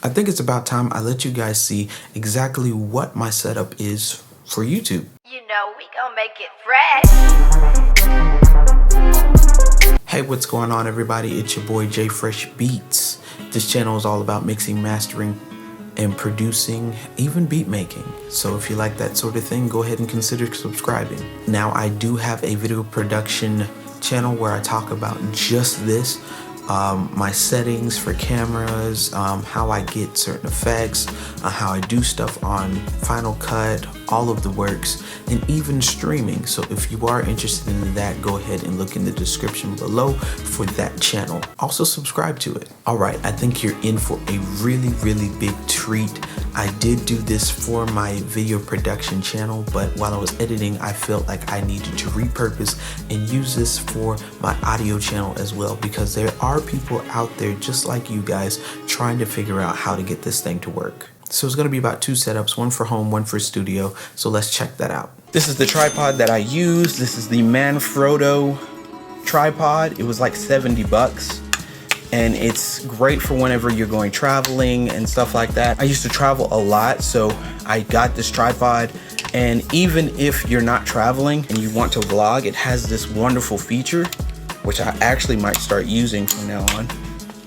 I think it's about time I let you guys see exactly what my setup is for YouTube. You know we gon' make it fresh. Hey, what's going on, everybody? It's your boy J Fresh Beats. This channel is all about mixing, mastering, and producing, even beat making. So if you like that sort of thing, go ahead and consider subscribing. Now, I do have a video production channel where I talk about just this. My settings for cameras, how I get certain effects, how I do stuff on Final Cut, all of the works, and even streaming. So if you are interested in that, go ahead and look in the description below for that channel. Also subscribe to it. All right, I think you're in for a really, really big treat. I did do this for my video production channel, but while I was editing, I felt like I needed to repurpose and use this for my audio channel as well, because there are people out there just like you guys trying to figure out how to get this thing to work. So it's going to be about two setups, one for home, one for studio. So let's check that out. This is the tripod that I use. This is the Manfrotto tripod. It was like 70 bucks. And it's great for whenever you're going traveling and stuff like that. I used to travel a lot, so I got this tripod. And even if you're not traveling and you want to vlog, it has this wonderful feature, which I actually might start using from now on.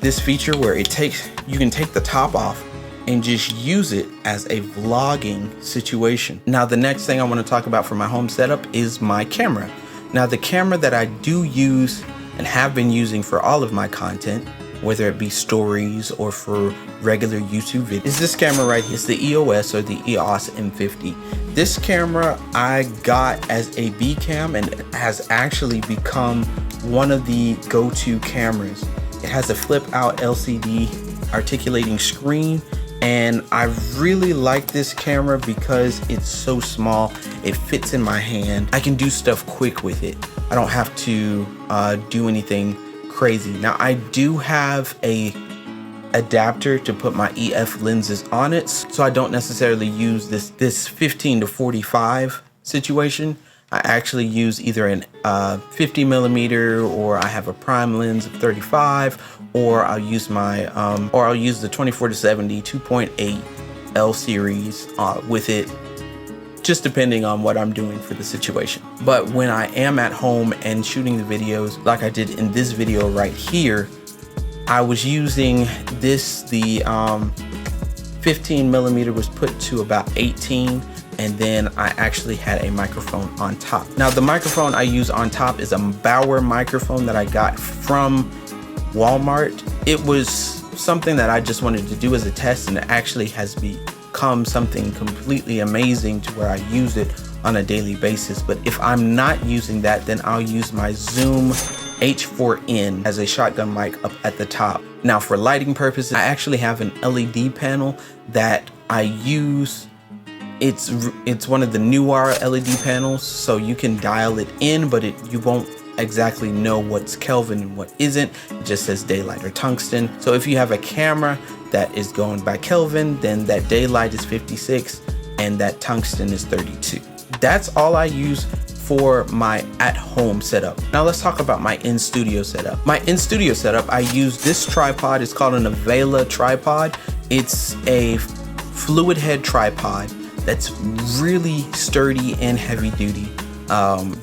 This feature where you can take the top off and just use it as a vlogging situation. Now, the next thing I want to talk about for my home setup is my camera. Now, the camera that I do use and have been using for all of my content, whether it be stories or for regular YouTube videos, is this camera right here. It's the EOS or the EOS M50. This camera I got as a B cam and has actually become one of the go-to cameras. It has a flip out LCD articulating screen, and I really like this camera because it's so small. It fits in my hand. I can do stuff quick with it. I don't have to do anything crazy. Now, I do have a adapter to put my EF lenses on it, so I don't necessarily use this 15 to 45 situation. I actually use either an 50 millimeter, or I have a prime lens of 35, or I'll use my I'll use the 24 to 70 2.8 L series with it, just depending on what I'm doing for the situation. But when I am at home and shooting the videos, like I did in this video right here, I was using this, the 15 millimeter was put to about 18, and then I actually had a microphone on top. Now, the microphone I use on top is a Bauer microphone that I got from Walmart. It was something that I just wanted to do as a test, and it actually has become something completely amazing to where I use it on a daily basis. But if I'm not using that, then I'll use my Zoom H4n as a shotgun mic up at the top. Now, for lighting purposes, I actually have an LED panel that I use. It's one of the newer LED panels, so you can dial it in, but you won't exactly know what's Kelvin and what isn't. It just says daylight or tungsten. So if you have a camera that is going by Kelvin, then that daylight is 56 and that tungsten is 32. That's all I use for my at-home setup. Now let's talk about my in-studio setup. My in-studio setup, I use this tripod. It's called an Avela tripod. It's a fluid head tripod that's really sturdy and heavy duty.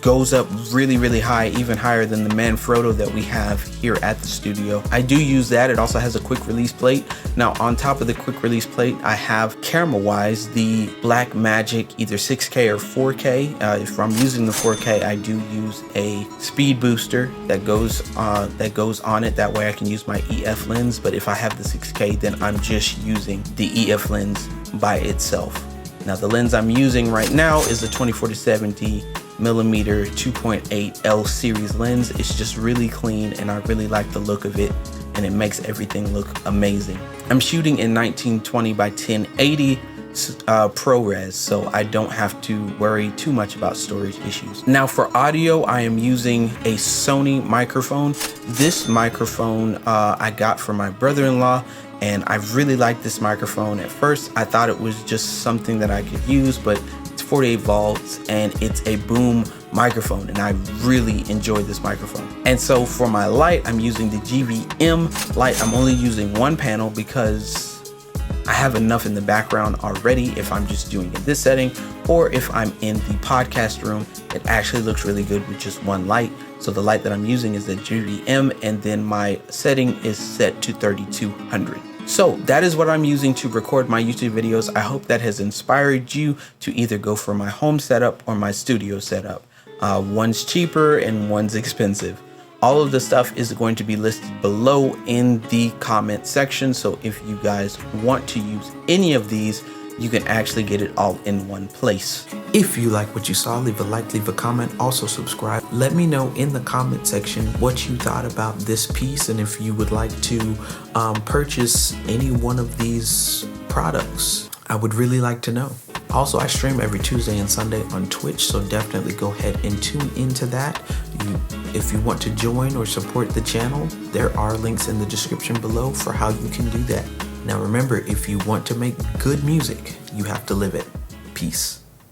Goes up really, really high, even higher than the Manfrotto that we have here at the studio. I do use that. It also has a quick release plate. Now, on top of the quick release plate, I have camera-wise the Blackmagic either 6K or 4K. If I'm using the 4K, I do use a speed booster that goes on it. That way I can use my EF lens. But if I have the 6K, then I'm just using the EF lens by itself. Now, the lens I'm using right now is the 24 to 70 millimeter 2.8 L series lens. It's just really clean, and I really like the look of it, and it makes everything look amazing. I'm shooting in 1920 by 1080 ProRes, so I don't have to worry too much about storage issues. Now, for audio, I am using a Sony microphone. This microphone I got from my brother-in-law, and I really like this microphone. At first, I thought it was just something that I could use, but it's 48 volts and it's a boom microphone, and I really enjoy this microphone. And so for my light, I'm using the GVM light. I'm only using one panel because have enough in the background already if I'm just doing it this setting, or if I'm in the podcast room, it actually looks really good with just one light. So the light that I'm using is the GVM, and then my setting is set to 3200. So that is what I'm using to record my YouTube videos. I hope that has inspired you to either go for my home setup or my studio setup. One's cheaper and one's expensive. All of the stuff is going to be listed below in the comment section. So if you guys want to use any of these, you can actually get it all in one place. If you like what you saw, leave a like, leave a comment, also subscribe. Let me know in the comment section what you thought about this piece, and if you would like to purchase any one of these products. I would really like to know. Also, I stream every Tuesday and Sunday on Twitch, so definitely go ahead and tune into that. If you want to join or support the channel, there are links in the description below for how you can do that. Now remember, if you want to make good music, you have to live it. Peace.